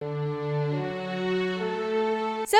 So,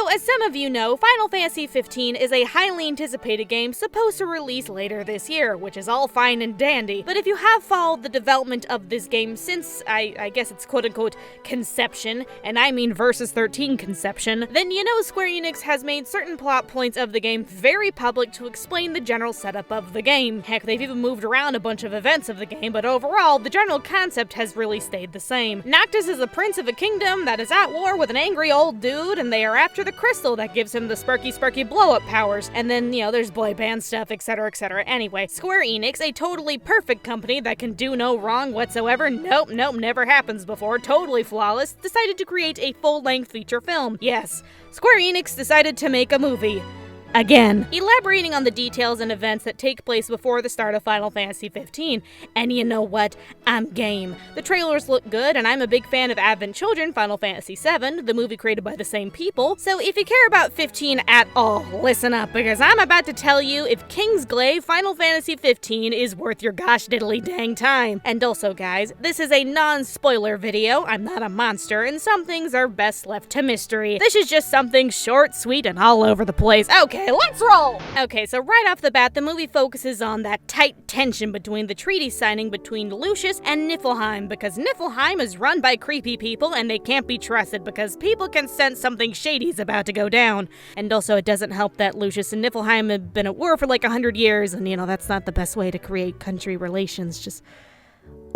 as some of you know, Final Fantasy 15 is a highly anticipated game supposed to release later this year, which is all fine and dandy. But if you have followed the development of this game since, I guess it's quote-unquote conception, and I mean Versus 13 conception, then you know Square Enix has made certain plot points of the game very public to explain the general setup of the game. Heck, they've even moved around a bunch of events of the game, but overall, the general concept has really stayed the same. Noctis is the prince of a kingdom that is at war with an angry old dude, and they are after the crystal that gives him the sparky blow-up powers. And then, you know, there's boy band stuff, etc, etc. Anyway, Square Enix, a totally perfect company that can do no wrong whatsoever, nope, never happens before, totally flawless, decided to create a full-length feature film. Yes, Square Enix decided to make a movie. Again. Elaborating on the details and events that take place before the start of Final Fantasy 15. And you know what? I'm game. The trailers look good, and I'm a big fan of Advent Children Final Fantasy 7, the movie created by the same people. So if you care about 15 at all, listen up, because I'm about to tell you if Kingsglaive Final Fantasy 15 is worth your gosh diddly dang time. And also, guys, this is a non-spoiler video. I'm not a monster, and some things are best left to mystery. This is just something short, sweet, and all over the place. Okay, let's roll! Okay, so right off the bat, the movie focuses on that tight tension between the treaty signing between Lucius and Niflheim, because Niflheim is run by creepy people and they can't be trusted because people can sense something shady is about to go down. And also, it doesn't help that Lucius and Niflheim have been at war for like 100 years, and you know, that's not the best way to create country relations, just...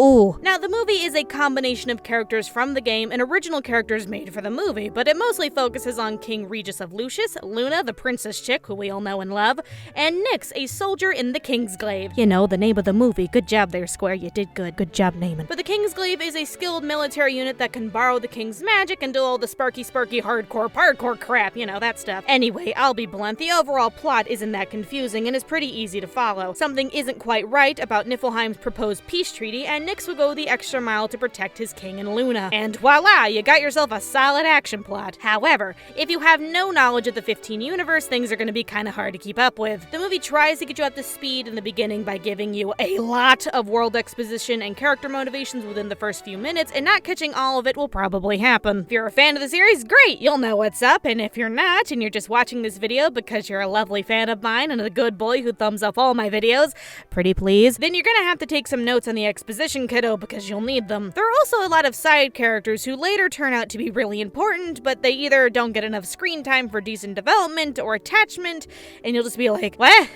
Ooh. Now, the movie is a combination of characters from the game and original characters made for the movie, but it mostly focuses on King Regis of Lucius, Luna, the princess chick who we all know and love, and Nyx, a soldier in the Kingsglaive. You know, the name of the movie. Good job there, Square. You did good. Good job naming. But the Kingsglaive is a skilled military unit that can borrow the king's magic and do all the sparky hardcore crap, you know, that stuff. Anyway, I'll be blunt, the overall plot isn't that confusing and is pretty easy to follow. Something isn't quite right about Niflheim's proposed peace treaty, and Nyx will go the extra mile to protect his king and Luna. And voila, you got yourself a solid action plot. However, if you have no knowledge of the 15 universe, things are going to be kind of hard to keep up with. The movie tries to get you up to speed in the beginning by giving you a lot of world exposition and character motivations within the first few minutes, and not catching all of it will probably happen. If you're a fan of the series, great, you'll know what's up, and if you're not, and you're just watching this video because you're a lovely fan of mine and a good boy who thumbs up all my videos, pretty please, then you're gonna have to take some notes on the exposition, kiddo, because you'll need them. There are also a lot of side characters who later turn out to be really important, but they either don't get enough screen time for decent development or attachment, and you'll just be like, what?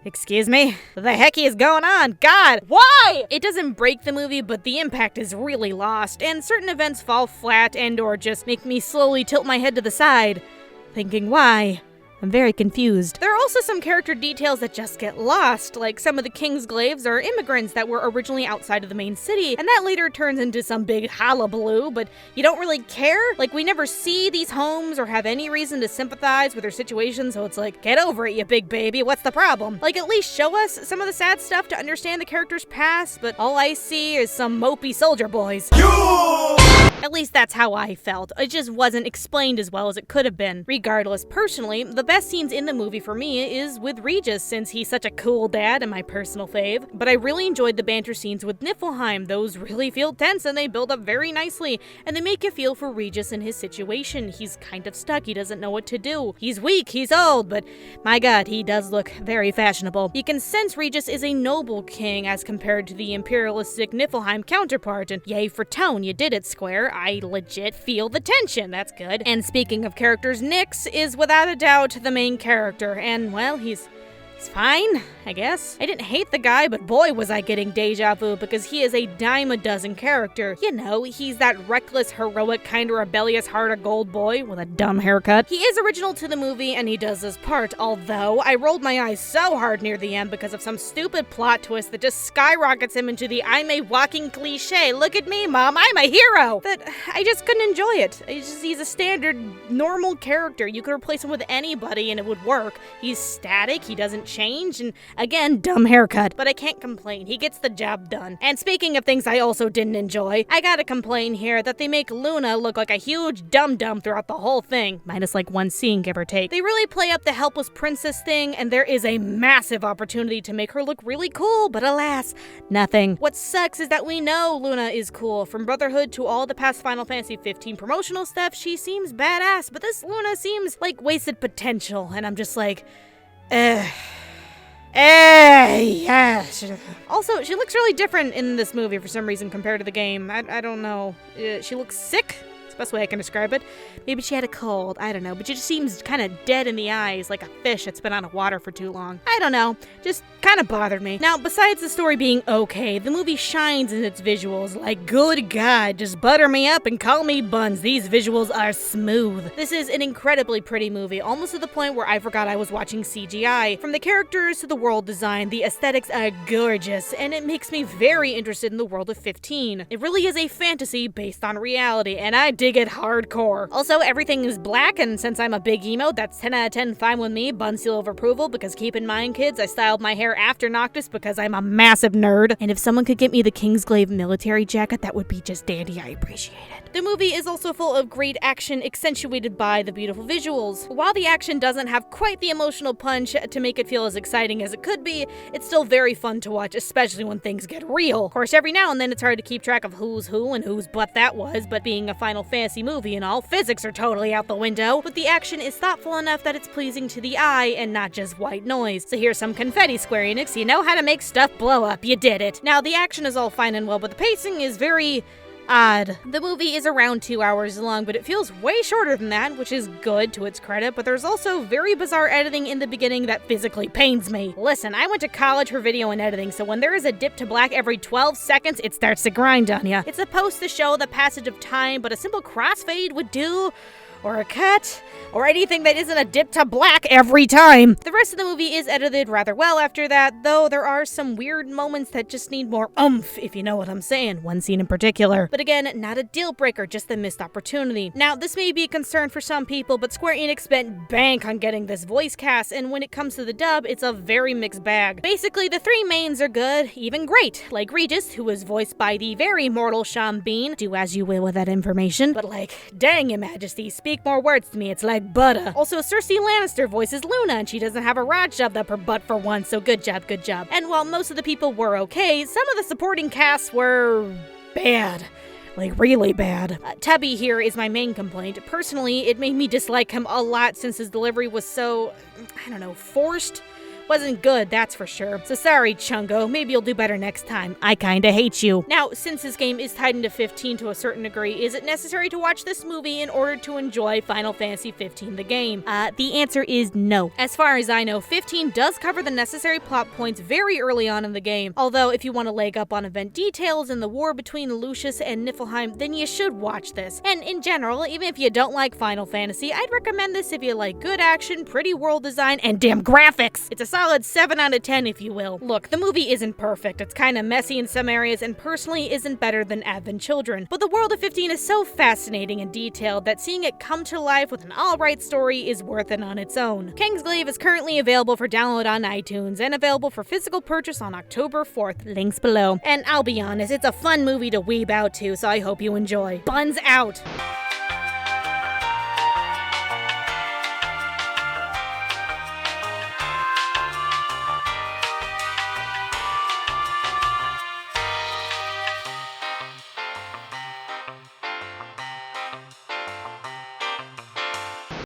Excuse me? What the heck is going on? God, why? It doesn't break the movie, but the impact is really lost, and certain events fall flat and or just make me slowly tilt my head to the side, thinking why? I'm very confused. There are also some character details that just get lost, like some of the Kingsglaives are immigrants that were originally outside of the main city, and that later turns into some big hullabaloo, but you don't really care? Like, we never see these homes or have any reason to sympathize with their situation, so it's like, get over it, you big baby, what's the problem? Like, at least show us some of the sad stuff to understand the character's past, but all I see is some mopey soldier boys. At least that's how I felt. It just wasn't explained as well as it could have been. Regardless, personally, the best scenes in the movie for me is with Regis, since he's such a cool dad and my personal fave. But I really enjoyed the banter scenes with Niflheim. Those really feel tense and they build up very nicely, and they make you feel for Regis and his situation. He's kind of stuck, he doesn't know what to do. He's weak, he's old, but my god, he does look very fashionable. You can sense Regis is a noble king as compared to the imperialistic Niflheim counterpart, and yay for tone, you did it, Square. I legit feel the tension, that's good. And speaking of characters, Nyx is without a doubt the main character, and well, he's fine, I guess. I didn't hate the guy, but boy was I getting deja vu because he is a dime a dozen character. You know, he's that reckless, heroic, kinda rebellious heart of gold boy with a dumb haircut. He is original to the movie and he does his part, although I rolled my eyes so hard near the end because of some stupid plot twist that just skyrockets him into the I'm a walking cliche, look at me mom, I'm a hero, that I just couldn't enjoy it. He's a standard, normal character. You could replace him with anybody and it would work. He's static, he doesn't change, and again, dumb haircut. But I can't complain, he gets the job done. And speaking of things I also didn't enjoy, I gotta complain here that they make Luna look like a huge dum-dum throughout the whole thing, minus like one scene, give or take. They really play up the helpless princess thing, and there is a massive opportunity to make her look really cool, but alas, nothing. What sucks is that we know Luna is cool. From Brotherhood to all the past Final Fantasy 15 promotional stuff, she seems badass, but this Luna seems like wasted potential, and I'm just like, yes. Also, she looks really different in this movie for some reason compared to the game. I don't know. She looks sick? It's the best way I can describe it. Maybe she had a cold, I don't know, but she just seems kind of dead in the eyes, like a fish that's been out of water for too long. I don't know, just kind of bothered me. Now, besides the story being okay, the movie shines in its visuals. Like, good God, just butter me up and call me buns. These visuals are smooth. This is an incredibly pretty movie, almost to the point where I forgot I was watching CGI. From the characters to the world design, the aesthetics are gorgeous, and it makes me very interested in the world of 15. It really is a fantasy based on reality, and I dig it hardcore. Also, everything is black, and since I'm a big emo, that's 10 out of 10 fine with me, bun seal of approval, because keep in mind, kids, I styled my hair after Noctis because I'm a massive nerd. And if someone could get me the Kingsglaive military jacket, that would be just dandy. I appreciate it. The movie is also full of great action accentuated by the beautiful visuals. While the action doesn't have quite the emotional punch to make it feel as exciting as it could be, it's still very fun to watch, especially when things get real. Of course, every now and then it's hard to keep track of who's who and whose butt that was, but being a Final Fantasy movie and all, physics are totally out the window, but the action is thoughtful enough that it's pleasing to the eye and not just white noise. So here's some confetti, Square Enix. You know how to make stuff blow up. You did it. Now, the action is all fine and well, but the pacing is very odd. The movie is around 2 hours long, but it feels way shorter than that, which is good to its credit, but there's also very bizarre editing in the beginning that physically pains me. Listen, I went to college for video and editing, so when there is a dip to black every 12 seconds, it starts to grind on ya. It's supposed to show the passage of time, but a simple crossfade would do, or a cut, or anything that isn't a dip to black every time. The rest of the movie is edited rather well after that, though there are some weird moments that just need more oomph, if you know what I'm saying, one scene in particular. But again, not a deal breaker, just a missed opportunity. Now, this may be a concern for some people, but Square Enix spent bank on getting this voice cast, and when it comes to the dub, it's a very mixed bag. Basically, the three mains are good, even great, like Regis, who is voiced by the very mortal Sean Bean. Do as you will with that information, but like, dang, Your Majesty, speak more words to me, it's like butter. Also, Cersei Lannister voices Luna, and she doesn't have a rod shoved up her butt for once, so good job, good job. And while most of the people were okay, some of the supporting casts were bad. Like, really bad. Tubby here is my main complaint. Personally, it made me dislike him a lot since his delivery was so, I don't know, forced. Wasn't good, that's for sure. So sorry, Chungo. Maybe you'll do better next time. I kinda hate you. Now, since this game is tied into 15 to a certain degree, is it necessary to watch this movie in order to enjoy Final Fantasy 15 the game? The answer is no. As far as I know, 15 does cover the necessary plot points very early on in the game. Although, if you want to leg up on event details and the war between Lucius and Niflheim, then you should watch this. And in general, even if you don't like Final Fantasy, I'd recommend this if you like good action, pretty world design, and damn graphics. It's a solid 7 out of 10, if you will. Look, the movie isn't perfect. It's kind of messy in some areas and personally isn't better than Advent Children. But the world of 15 is so fascinating and detailed that seeing it come to life with an alright story is worth it on its own. Kingsglaive is currently available for download on iTunes and available for physical purchase on October 4th. Links below. And I'll be honest, it's a fun movie to weeb out to, so I hope you enjoy. Buns out!